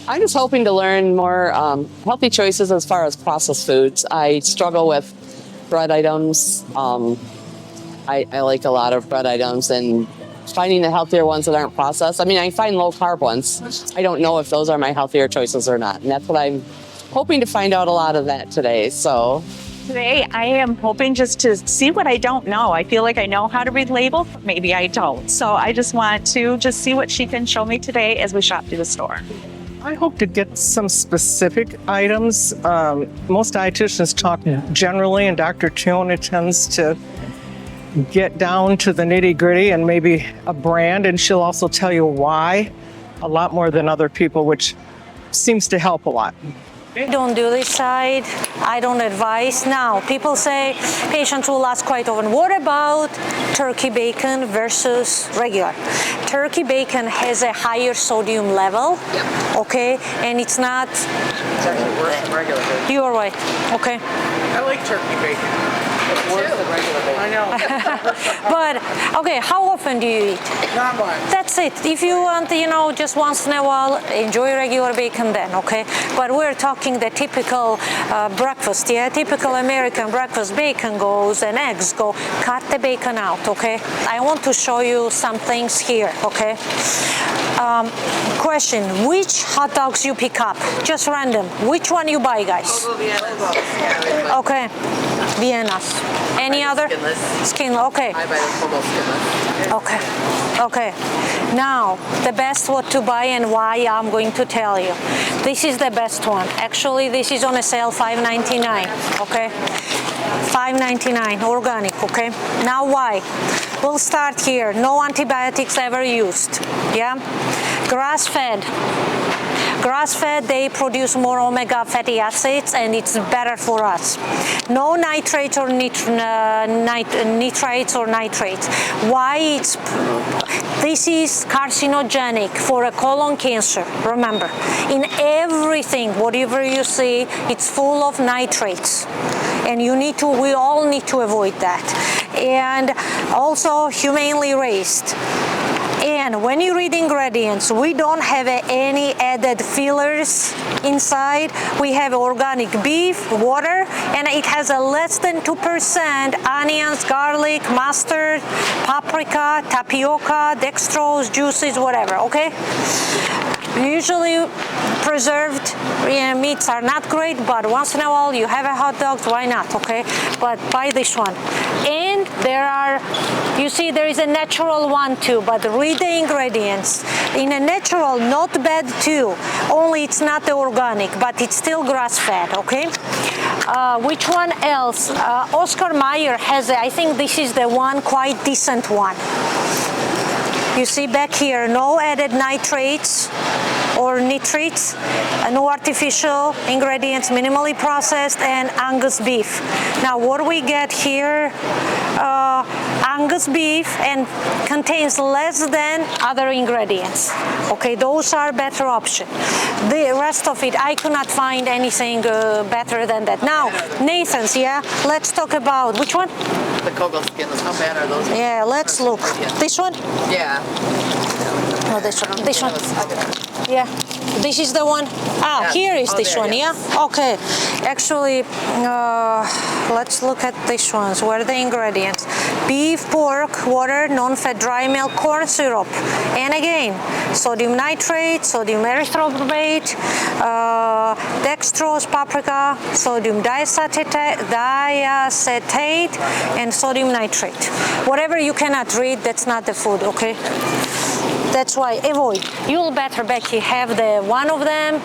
I'm just hoping to learn more healthy choices as far as processed foods. I struggle with bread items. I like a lot of bread items, and finding the healthier ones that aren't processed. I mean, I find low carb ones. I don't know if those are my healthier choices or not. And that's what I'm hoping to find out a lot of that today. So today I am hoping just to see what I don't know. I feel like I know how to read labels, but maybe I don't. So I just want to just see what she can show me today as we shop through the store. I hope to get some specific items. Most dietitians talk generally, and Dr. Teona tends to get down to the nitty-gritty and maybe a brand, and she'll also tell you why a lot more than other people, which seems to help a lot. I don't do this side. I don't advise. Now, people say, patients will ask quite often, what about turkey bacon versus regular? Turkey bacon has a higher sodium level, okay, and it's not... It's actually worse than regular bacon. You're right, okay. I like turkey bacon. It's worse than regular bacon. I know. But, okay, how often do you eat? Not much. That's it. If you want, just once in a while, enjoy regular bacon then, okay? But we're talking the typical breakfast, yeah? Typical American breakfast, bacon goes and eggs go. Cut the bacon out, okay? I want to show you some things here, okay? Question, which hot dogs you pick up? Just random. Which one you buy, guys? Okay. Viennas. Any other? Skinless. Okay. I buy the Como skinless. Okay. Okay. Now, the best what to buy and why I'm going to tell you. This is the best one. Actually, this is on a sale, $5.99. Okay. $5.99 organic. Okay. Now, why? We'll start here. No antibiotics ever used. Yeah. Grass-fed. Grass-fed, they produce more omega fatty acids, and it's better for us. No nitrates or nitrites or nitrates. Why? This is carcinogenic for a colon cancer. Remember, in everything, whatever you see, it's full of nitrates, and we all need to avoid that. And also humanely raised. And when you read ingredients, we don't have any added fillers inside. We have organic beef, water, and it has a less than 2% onions, garlic, mustard, paprika, tapioca, dextrose, juices, whatever, okay? Usually preserved meats are not great, but once in a while you have a hot dog, why not, okay? But buy this one. And you see there is a natural one too, but read the ingredients. In a natural, not bad too, only it's not the organic, but it's still grass-fed, okay? Which one else? Oscar Mayer has, I think this is the one quite decent one. You see back here, no added nitrates or nitrates, no artificial ingredients, minimally processed, and Angus beef. Now what we get here, Angus beef, and contains less than other ingredients. Okay, those are better option. The rest of it, I could not find anything better than that. Now, Nathan's, yeah, let's talk about, which one? The Kogel skinless, how bad are those? Yeah, let's look. This one? Yeah. No, this one. This one. Yeah. This is the one. Here is this one, yeah? Okay. Actually, let's look at these ones. Where are the ingredients? Beef, pork, water, non-fat dry milk, corn syrup. And again, sodium nitrate, sodium erythropoietic, dextrose, paprika, sodium diacetate, and sodium nitrate. Whatever you cannot read, that's not the food, okay? That's why avoid. You'll better, Becky, have the one of them.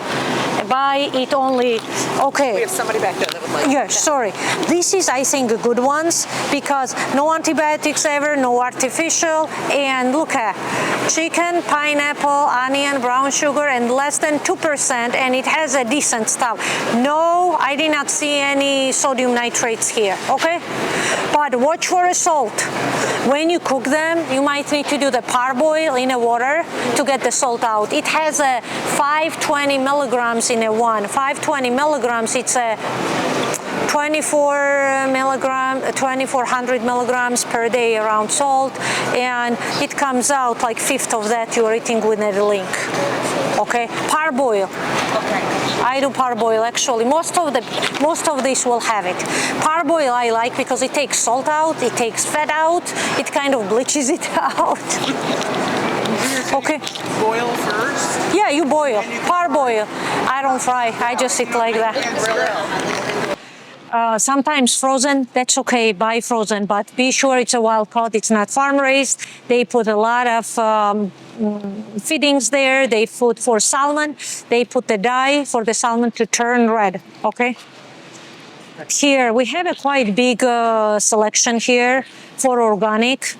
Buy it only. Okay. We have somebody back there that would like. Yeah, sorry. This is, I think, good ones because no antibiotics ever, no artificial, and look at chicken, pineapple, onion, brown sugar, and less than 2%, and it has a decent stuff. No, I did not see any sodium nitrates here. Okay, but watch for a salt. When you cook them, you might need to do the parboil in the water to get the salt out. It has a 520 milligrams in a one. 520 milligrams, it's a 2,400 milligrams per day around salt, and it comes out like fifth of that you're eating with a link. Okay, parboil. Okay. I do parboil actually. Most of this will have it. Parboil I like because it takes salt out, it takes fat out, it kind of bleaches it out. Okay. Boil first? Yeah, you boil. Parboil. I don't fry. I just eat like that. Sometimes frozen, that's okay, buy frozen, but be sure it's a wild caught, it's not farm raised. They put a lot of feedings there, they put for salmon, they put the dye for the salmon to turn red, okay? Here, we have a quite big selection here for organic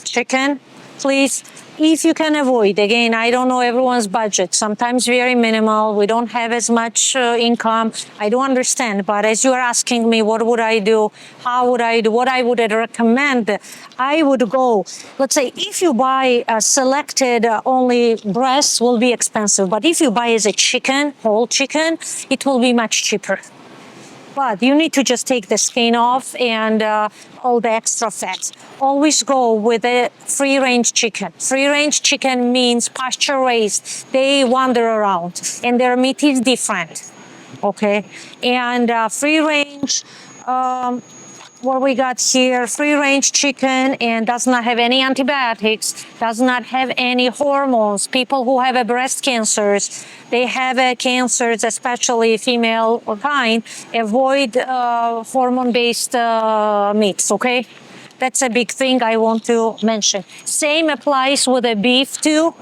chicken, please. If you can avoid, again, I don't know everyone's budget, sometimes very minimal, we don't have as much income, I do understand, but as you are asking me, what would I do, how would I do, what I would recommend, I would go, let's say, if you buy selected only breasts will be expensive, but if you buy as a chicken, whole chicken, it will be much cheaper. But you need to just take the skin off and all the extra fat. Always go with a free-range chicken. Free-range chicken means pasture-raised. They wander around, and their meat is different, okay? And free-range, what we got here, free-range chicken, and does not have any antibiotics, does not have any hormones. People who have breast cancers, they have cancers, especially female or kind, avoid hormone-based meats, okay? That's a big thing I want to mention. Same applies with the beef too.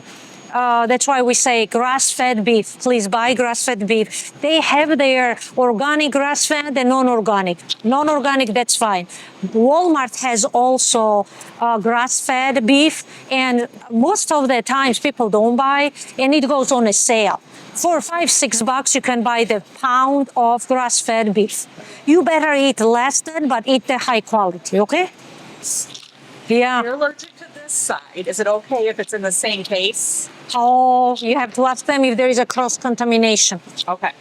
That's why we say grass-fed beef. Please buy grass-fed beef. They have their organic grass-fed and non-organic. Non-organic, that's fine. Walmart has also grass-fed beef, and most of the times people don't buy, and it goes on a sale. For $5-6, you can buy the pound of grass-fed beef. You better eat less than, but eat the high quality, okay? Yeah. You're allergic to this side. Is it okay if it's in the same case? Oh, you have to ask them if there is a cross-contamination. Okay.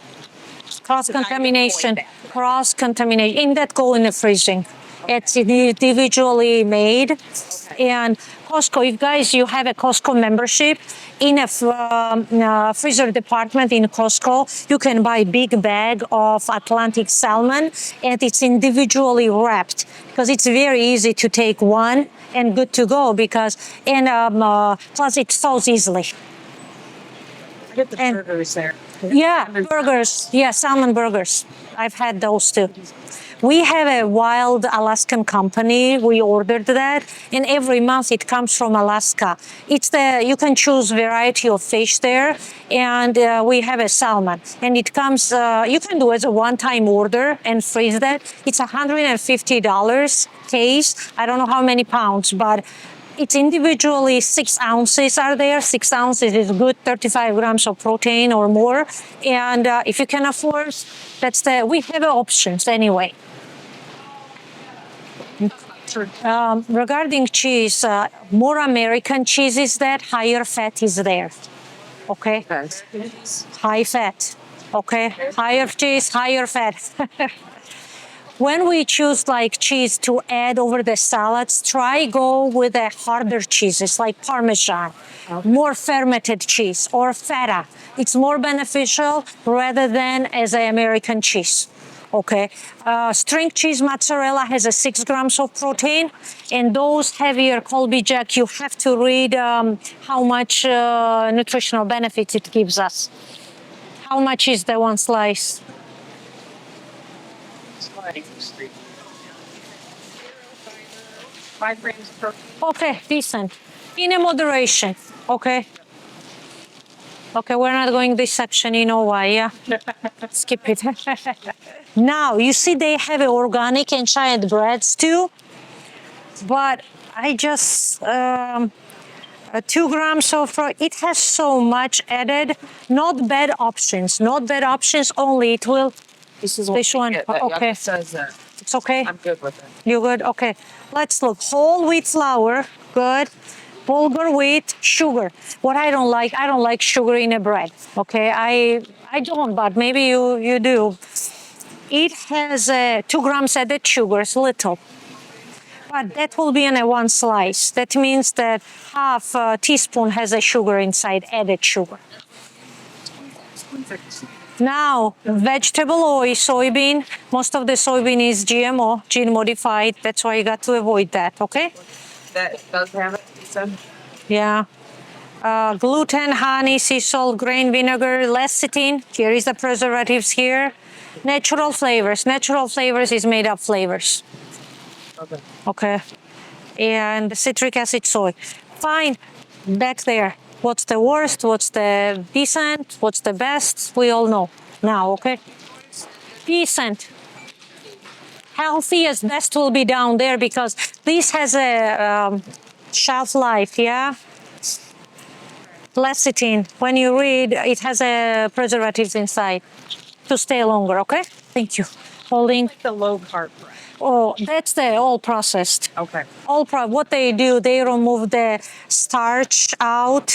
Cross-contamination. Cross-contamination. In that go in the freezing. It's individually made. Okay. And Costco, if guys, you have a Costco membership, in a freezer department in Costco, you can buy big bag of Atlantic salmon, and it's individually wrapped because it's very easy to take one and good to go because, and plus it thaws easily. I get the burgers there. Yeah, burgers. Yeah, salmon burgers. I've had those too. We have a wild Alaskan company. We ordered that, and every month it comes from Alaska. It's you can choose variety of fish there, and we have a salmon, and it comes. You can do as a one-time order and freeze that. It's $150 case. I don't know how many pounds, but it's individually 6 ounces are there. 6 ounces is good, 35 grams of protein or more. And if you can afford, we have options anyway. Regarding cheese, more American cheese is that, higher fat is there. Okay? High fat. Okay? Higher cheese, higher fat. When we choose like cheese to add over the salads, try go with a harder cheeses like Parmesan, more fermented cheese or feta. It's more beneficial rather than as an American cheese. Okay, string cheese mozzarella has a 6 grams of protein, and those heavier Colby Jack, you have to read how much nutritional benefits it gives us. How much is the one slice? Five grams of protein. Okay, decent. In a moderation, okay? Okay, we're not going this section, you know why, yeah? Skip it. Now, you see they have organic and giant breads too, but I just, 2 grams of, it has so much added, not bad options, only it will, This is this one, okay. It says that. It's okay? I'm good with it. You good? Okay. Let's look. Whole wheat flour, good. Bulgur wheat, sugar. What I don't like sugar in a bread. Okay, I don't, but maybe you do. It has 2 grams added sugars, little. But that will be in a one slice. That means that half a teaspoon has a sugar inside, added sugar. Now, vegetable oil, soybean. Most of the soybean is GMO, gene modified. That's why you got to avoid that, okay? That does have it, you said? Yeah. Gluten, honey, sea salt, grain, vinegar, lecithin. Here is the preservatives here. Natural flavors. Natural flavors is made up flavors. Okay. Okay. And citric acid, soy. Fine. Back there. What's the worst? What's the decent? What's the best? We all know now, okay? Decent. Healthiest best will be down there because this has a shelf life, yeah? Lecithin. When you read, it has a preservatives inside to stay longer, okay? Thank you. Holding. The low carb bread. Oh, that's the all processed. Okay. What they do, they remove the starch out,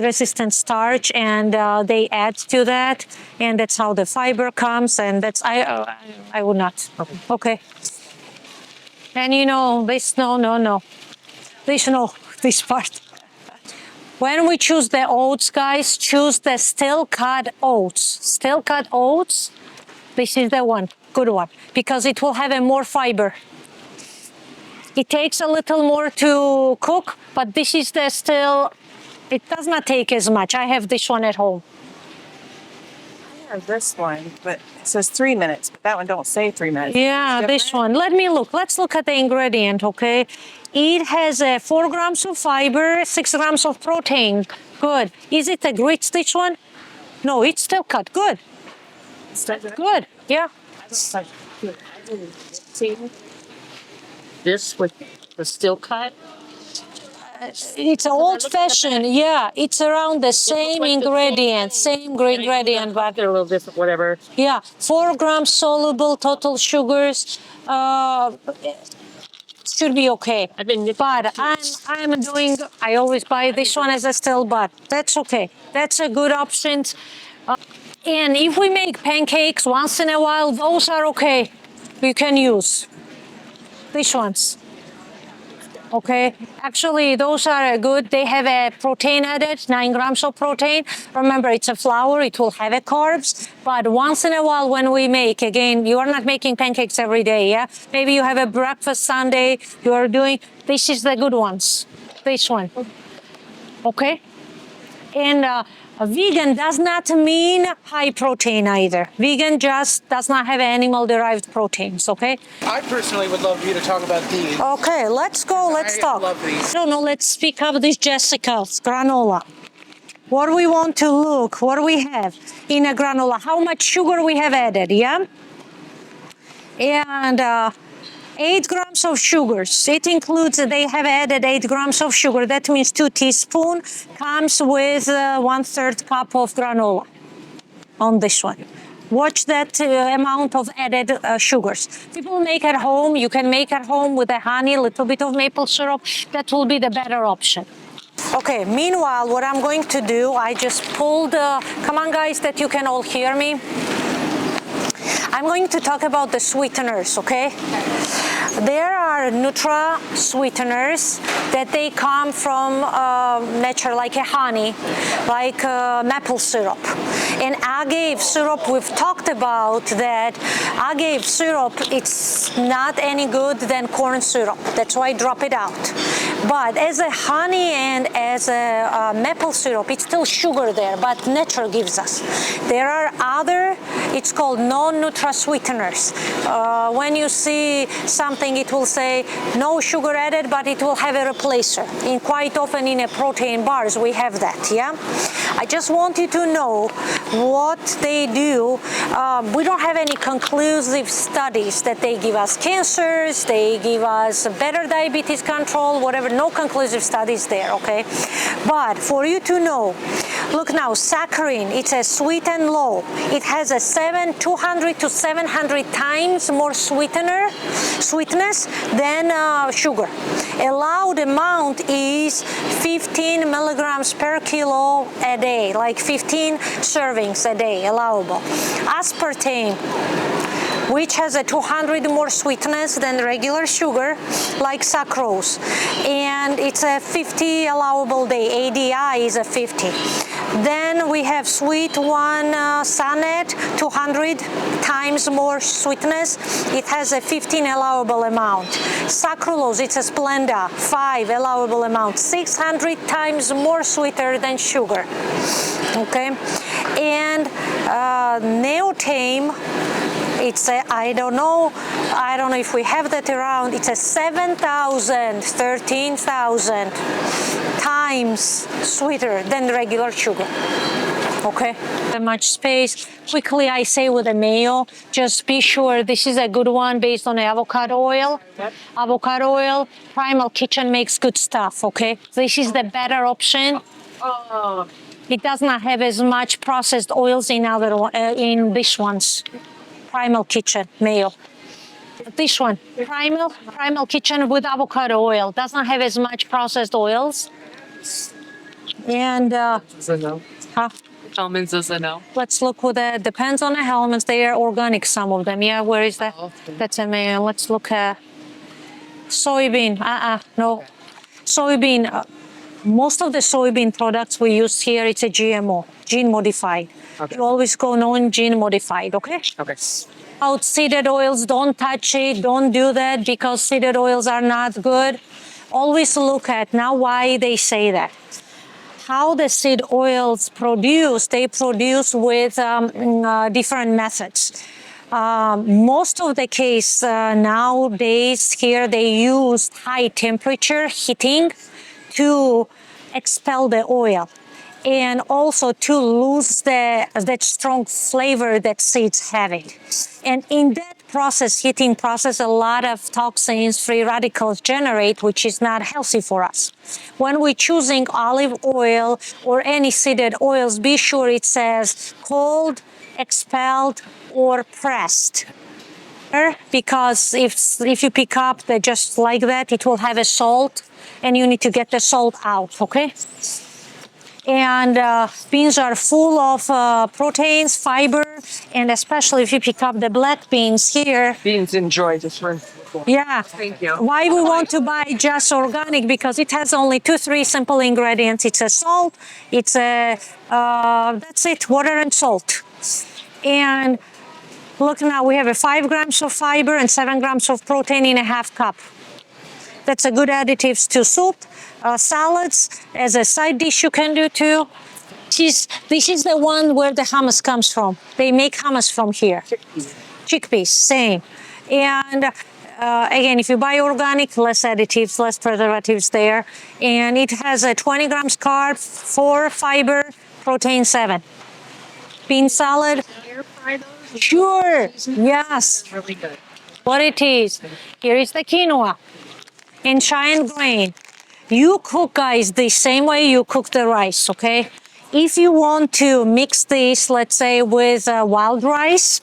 resistant starch, and they add to that, and that's how the fiber comes. And that's I would not. Okay. And you know this? No. This part. When we choose the oats, guys, choose the still cut oats. Still cut oats. This is the one. Good one, because it will have a more fiber. It takes a little more to cook, but this is the still, it does not take as much. I have this one at home. I have this one, but it says 3 minutes, but that one don't say 3 minutes. Yeah, this one. Let me look. Let's look at the ingredient, okay? It has 4 grams of fiber, 6 grams of protein. Good. Is it a grits, this one? No, it's still cut. Good. Good. Yeah. This with the still cut. It's old-fashioned. Yeah, it's around the same ingredient, but They're a little different, whatever. yeah, 4 grams soluble total sugars. Should be okay. But I'm doing. I always buy this one as a still, but that's okay. That's a good option. And if we make pancakes once in a while, those are okay. You can use these ones. Okay, actually those are good. They have a protein added, 9 grams of protein. Remember, it's a flour, it will have a carbs, but once in a while when we make, again, you are not making pancakes every day, yeah? Maybe you have a breakfast Sunday, you are doing, this is the good ones, this one, okay? And vegan does not mean high protein either. Vegan just does not have animal derived proteins, okay? I personally would love you to talk about these. Okay, let's go, let's talk. I love these. No, let's speak of this Jessica's granola. What we want to look, what do we have in a granola? How much sugar we have added, yeah? And 8 grams of sugars. It includes, they have added 8 grams of sugar. That means 2 teaspoons comes with 1/3 cup of granola on this one. Watch that amount of added sugars. People make at home. You can make at home with the honey, a little bit of maple syrup. That will be the better option. Okay, meanwhile, what I'm going to do, I just pulled, come on guys, that you can all hear me. I'm going to talk about the sweeteners, okay? There are Nutra sweeteners that they come from nature, like a honey, like maple syrup. And agave syrup, we've talked about that. Agave syrup, it's not any good than corn syrup. That's why I drop it out. But as a honey and as a maple syrup, it's still sugar there, but nature gives us. There are other, it's called non-Nutra sweeteners. When you see something, it will say no sugar added, but it will have a replacer. And quite often in a protein bars, we have that, yeah? I just want you to know what they do. We don't have any conclusive studies that they give us cancers, they give us better diabetes control, whatever, no conclusive studies there, okay? But for you to know, look now, saccharin, it's a sweet and low. It has a 200 to 700 times more sweetness than sugar. Allowed amount is 15 milligrams per kilo a day, like 15 servings a day, allowable. Aspartame, which has a 200 more sweetness than regular sugar, like sucrose. And it's a 50 allowable day. ADI is a 50. Then we have sweet one, Sanet, 200 times more sweetness. It has a 15 allowable amount. Sucralose, it's a Splenda, 5 allowable amount, 600 times more sweeter than sugar. Okay, and Neotame, it's a, I don't know if we have that around. It's a 7,000, 13,000 times sweeter than regular sugar. Okay. Much space. Quickly, I say with the mayo, just be sure this is a good one based on avocado oil. Yep. Avocado oil, Primal Kitchen makes good stuff. Okay. This is the better option. It does not have as much processed oils in in these ones. Primal Kitchen mayo. This one, Primal Kitchen with avocado oil, does not have as much processed oils. And Almonds is a no. let's look with that. Depends on the elements. They are organic, some of them. Yeah, where is that? Oh, okay. That's a mayo. Let's look at soybean. No. Soybean. Most of the soybean products we use here, it's a GMO, gene modified. Okay. You always go non-gene modified, okay? Okay. Out seeded oils, don't touch it, don't do that because seeded oils are not good. Always look at now why they say that. How the seed oils produce, they produce with different methods. Most of the case nowadays here they use high temperature heating to expel the oil and also to lose that strong flavor that seeds have it. And in that process, heating process, a lot of toxins, free radicals generate, which is not healthy for us. When we're choosing olive oil or any seeded oils, be sure it says cold, expelled, or pressed. Because if you pick up just like that, it will have a salt, and you need to get the salt out, okay? And beans are full of proteins, fiber, and especially if you pick up the black beans here. Beans enjoy this one. Yeah. Thank you. Why we want to buy just organic? Because it has only 2-3 simple ingredients. It's a salt, it's a, that's it, water and salt. And look now, we have 5 grams of fiber and 7 grams of protein in a half cup. That's a good additives to soup, salads, as a side dish you can do too. This is the one where the hummus comes from. They make hummus from here. Chickpeas, same. And again, if you buy organic, less additives, less preservatives there. And it has a 20 grams carb, 4 fiber, protein 7. Bean salad. Sure, yes. Really good. What it is, here is the quinoa in giant grain. You cook, guys, the same way you cook the rice, okay? If you want to mix this, let's say, with wild rice,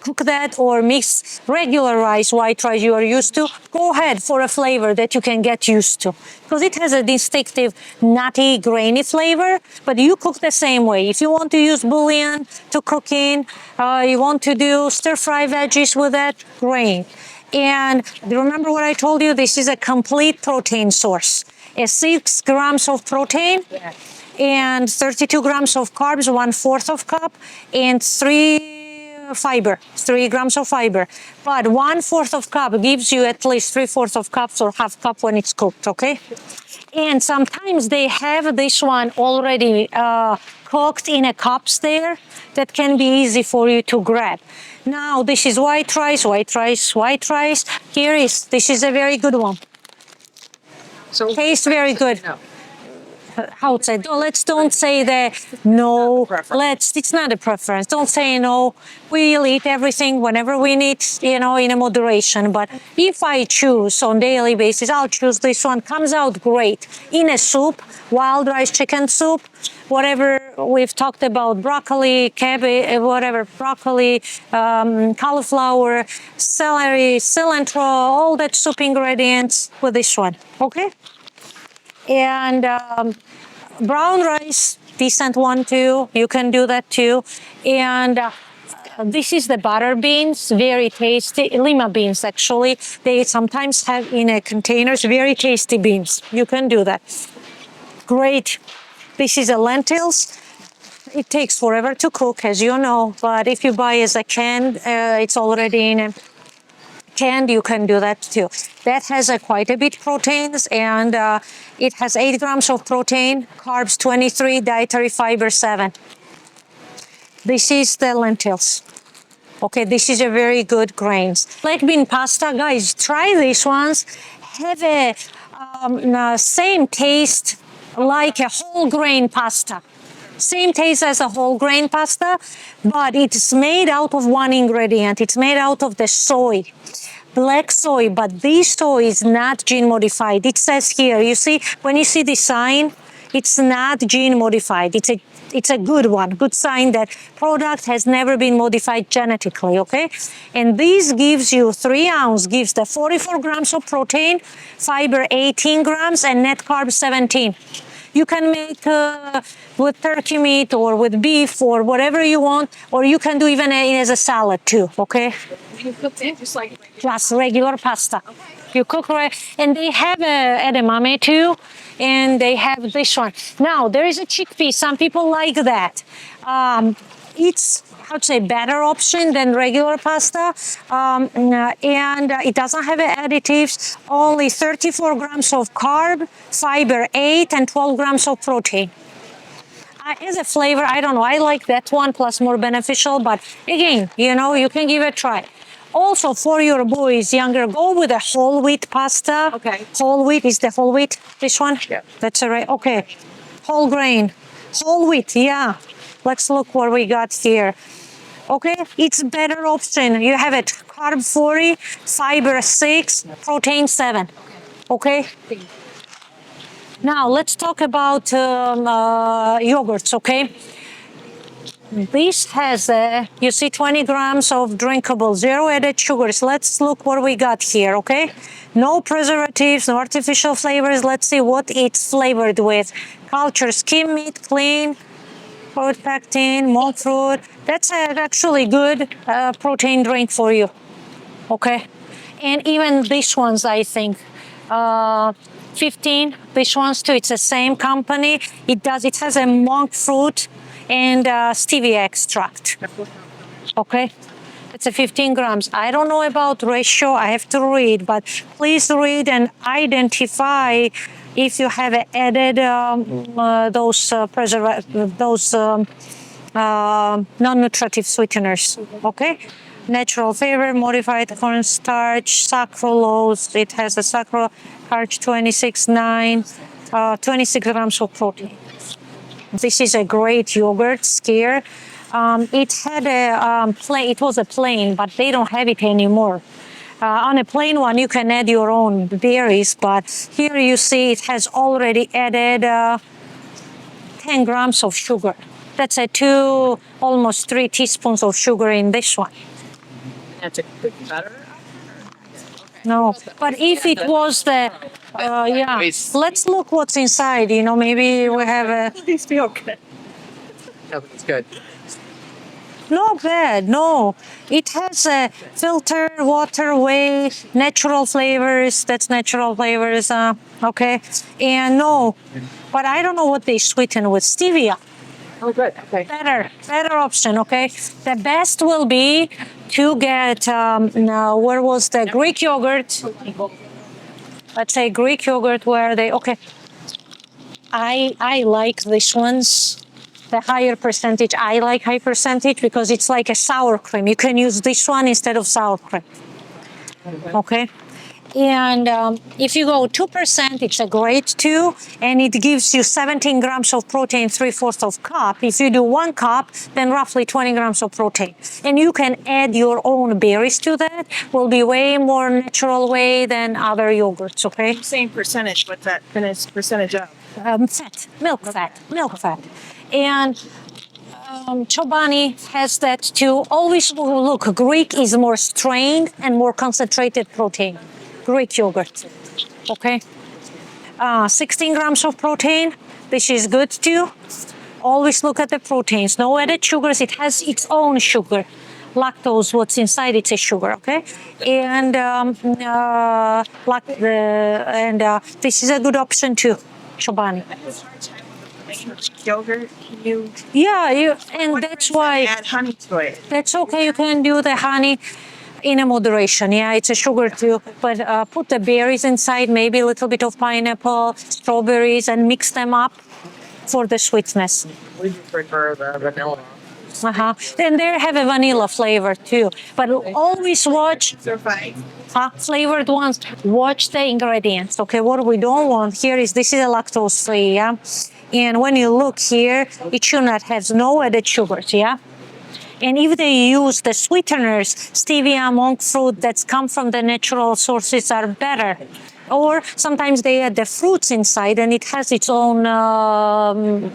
cook that, or mix regular rice, white rice you are used to, go ahead for a flavor that you can get used to. Because it has a distinctive, nutty, grainy flavor, but you cook the same way. If you want to use bouillon to cook in, you want to do stir-fry veggies with that, great. And remember what I told you? This is a complete protein source. 6 grams of protein and 32 grams of carbs, 1/4 of cup, and 3 grams of fiber. But 1/4 of cup gives you at least 3/4 of cups or half cup when it's cooked, okay? And sometimes they have this one already cooked in a cups there that can be easy for you to grab. Now, this is white rice, white rice, white rice. This is a very good one. So Tastes very good. no. how to say, let's don't say that no, it's not a preference. Don't say no. We'll eat everything whenever we need, in a moderation. But if I choose on daily basis, I'll choose this one. Comes out great in a soup, wild rice chicken soup, whatever we've talked about, broccoli, cabbage, whatever, broccoli, cauliflower, celery, cilantro, all that soup ingredients with this one, okay? And brown rice, decent one too. You can do that too. And this is the butter beans, very tasty. Lima beans, actually. They sometimes have in a containers, very tasty beans. You can do that. Great. This is the lentils. It takes forever to cook, as you know. But if you buy as a can, it's already in a canned, you can do that too. That has quite a bit proteins, and it has 8 grams of protein, carbs 23, dietary fiber 7. This is the lentils. Okay, this is a very good grains. Black bean pasta, guys, try these ones. Have a same taste like a whole grain pasta. Same taste as a whole grain pasta, but it's made out of one ingredient. It's made out of the soy. Black soy, but this soy is not gene modified. It says here, you see, when you see the sign, it's not gene modified. It's a good one, good sign that product has never been modified genetically, okay? And this gives you 3 ounce, gives the 44 grams of protein, fiber 18 grams, and net carbs 17. You can make with turkey meat or with beef or whatever you want, or you can do even as a salad too, okay? You cook it just like Just regular pasta. You cook right, and they have edamame too, and they have this one. Now there is a chickpea. Some people like that. It's how to say better option than regular pasta, and it doesn't have additives. Only 34 grams of carb, fiber 8, and 12 grams of protein. As a flavor, I don't know. I like that one, plus more beneficial. But again, you can give it a try. Also, for your boys younger, go with a whole wheat pasta. Okay. Whole wheat is the whole wheat. This one? Yeah. That's all right. Okay. Whole grain. Whole wheat, yeah. Let's look what we got here. Okay, it's a better option. You have it carb 40, fiber 6, protein 7. Okay? Now, let's talk about yogurts, okay? This has, you see, 20 grams of drinkable, 0 added sugars. Let's look what we got here, okay? No preservatives, no artificial flavors. Let's see what it's flavored with. Cultured skim meat, clean, fruit pectin, monk fruit. That's actually good protein drink for you, okay? And even these ones, I think, 15, these ones too. It's the same company. It has a monk fruit and stevia extract. Okay, it's a 15 grams. I don't know about ratio. I have to read, but please read and identify if you have added those non-nutritive sweeteners. Okay, natural flavor, modified cornstarch, sucralose. It has a sucralose 26.9, 26 grams of protein. This is a great yogurt skyr. It had it was a plain, but they don't have it anymore. On a plain one, you can add your own berries, but here you see it has already added 10 grams of sugar. That's almost 3 teaspoons of sugar in this one. that's a good better. No, but if it was the, yeah, let's look what's inside. Maybe we have a. Please be okay. No, it's good. Not bad, no. It has a filtered water, whey, natural flavors. That's natural flavors, okay. And no, but I don't know what they sweeten with. Stevia. Oh, good. Okay. Better option, okay. The best will be to get, where was the Greek yogurt? Let's say Greek yogurt where they, okay. I like these ones. The higher percentage, I like high percentage because it's like a sour cream. You can use this one instead of sour cream. Okay. And if you go 2%, it's a grade 2, and it gives you 17 grams of protein, 3/4 of cup. If you do 1 cup, then roughly 20 grams of protein. And you can add your own berries to that. Will be way more natural way than other yogurts, okay? Same percentage. What's that percentage of? Fat, milk fat. And Chobani has that too. Always look, Greek is more strained and more concentrated protein. Greek yogurt, okay? 16 grams of protein. This is good too. Always look at the proteins. No added sugars. It has its own sugar. Lactose, what's inside, it's a sugar, okay? And this is a good option too, Chobani. Yogurt. And that's why. Add honey to it. That's okay. You can do the honey in a moderation. Yeah, it's a sugar too. But put the berries inside, maybe a little bit of pineapple, strawberries, and mix them up for the sweetness. We prefer the vanilla. And they have a vanilla flavor too. But always watch They're fine. flavored ones. Watch the ingredients. Okay, what we don't want here is this is a lactose free. Yeah, and when you look here, it should not have no added sugars. Yeah. And if they use the sweeteners, stevia, monk fruit that's come from the natural sources are better. Or sometimes they add the fruits inside and it has its own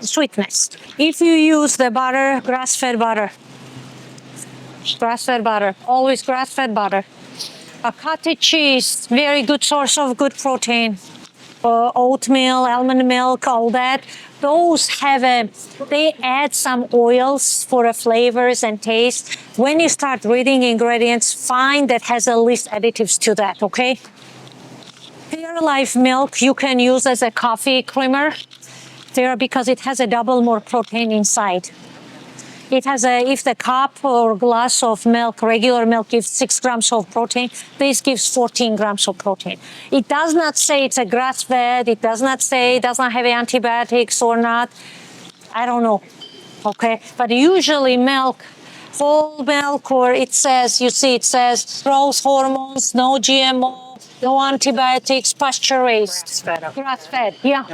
sweetness. If you use the butter, grass-fed butter, always grass-fed butter. A cottage cheese, very good source of good protein. Oatmeal, almond milk, all that. Those they add some oils for the flavors and taste. When you start reading ingredients, find that has a least additives to that, okay? Fair Life milk you can use as a coffee creamer. Because it has a double more protein inside. It has if the cup or glass of milk, regular milk, gives 6 grams of protein, this gives 14 grams of protein. It does not say it's a grass-fed. It does not say it doesn't have antibiotics or not. I don't know, okay? But usually milk, whole milk, or it says growth hormones, no GMO, no antibiotics, pasture-raised. Grass-fed, yeah.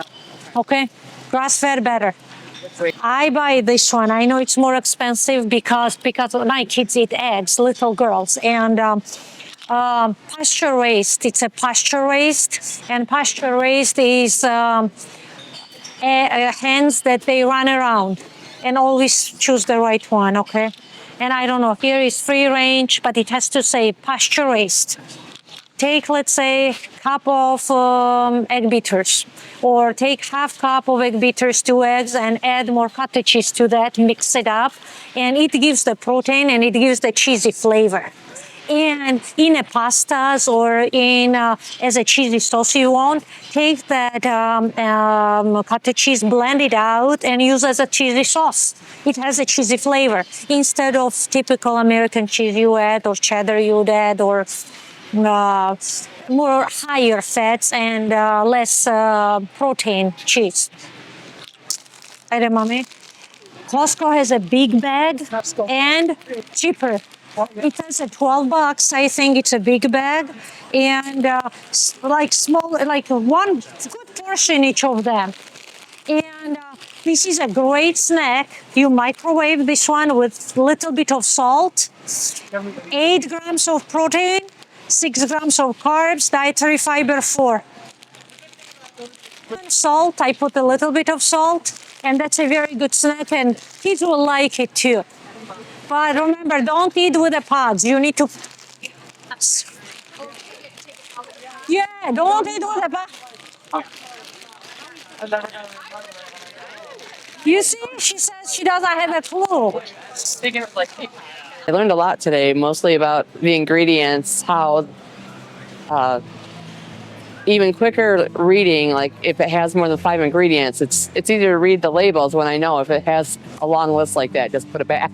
Okay, grass-fed better. I buy this one. I know it's more expensive because my kids eat eggs, little girls, and pasture raised. It's a pasture raised, and pasture raised is hens that they run around, and always choose the right one. Okay, and I don't know. Here is free range, but it has to say pasture raised. Take, let's say, cup of egg beaters, or take half cup of egg beaters, 2 eggs, and add more cottage cheese to that, mix it up, and it gives the protein and it gives the cheesy flavor. And in a pastas or in as a cheesy sauce you want, take that cottage cheese, blend it out, and use as a cheesy sauce. It has a cheesy flavor instead of typical American cheese you add, or cheddar you add, or more higher fats and less protein cheese. Right, mommy? Costco has a big bag and cheaper. It has a $12. I think it's a big bag, and like small, like one good portion each of them. And this is a great snack. You microwave this one with a little bit of salt, 8 grams of protein, 6 grams of carbs, dietary fiber 4. Salt, I put a little bit of salt, and that's a very good snack, and kids will like it too. But remember, don't eat with the pods. You need to... Yeah, don't eat with the pods. You see, she says she doesn't have a clue. I learned a lot today, mostly about the ingredients, how even quicker reading, like if it has more than 5 ingredients, it's easier to read the labels when I know if it has a long list like that, just put it back.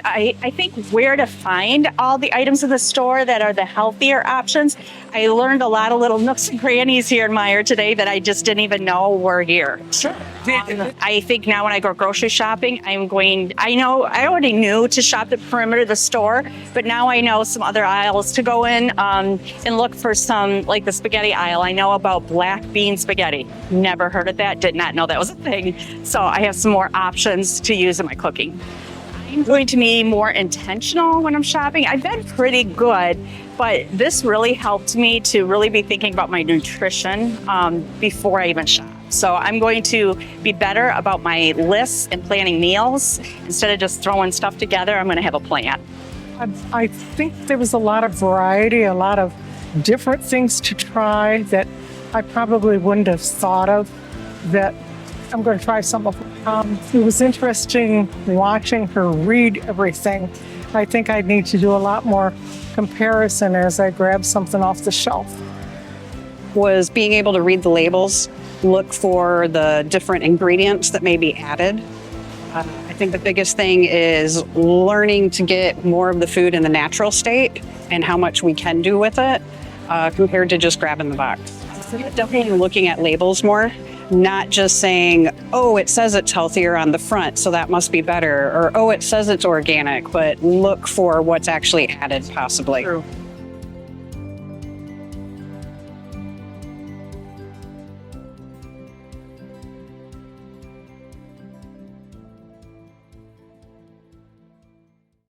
I think where to find all the items in the store that are the healthier options. I learned a lot of little nooks and crannies here in Meyer today that I just didn't even know were here. Sure. I think now when I go grocery shopping, I already knew to shop the perimeter of the store, but now I know some other aisles to go in and look for some, like the spaghetti aisle. I know about black bean spaghetti. Never heard of that, did not know that was a thing. So I have some more options to use in my cooking. I'm going to be more intentional when I'm shopping. I've been pretty good, but this really helped me to really be thinking about my nutrition before I even shop. So I'm going to be better about my lists and planning meals. Instead of just throwing stuff together, I'm going to have a plan. I think there was a lot of variety, a lot of different things to try that I probably wouldn't have thought of, that I'm going to try some of them. It was interesting watching her read everything. I think I need to do a lot more comparison as I grab something off the shelf. Was being able to read the labels, look for the different ingredients that may be added. I think the biggest thing is learning to get more of the food in the natural state and how much we can do with it compared to just grabbing the box. Definitely looking at labels more, not just saying, oh, it says it's healthier on the front, so that must be better, or oh, it says it's organic, but look for what's actually added possibly. True.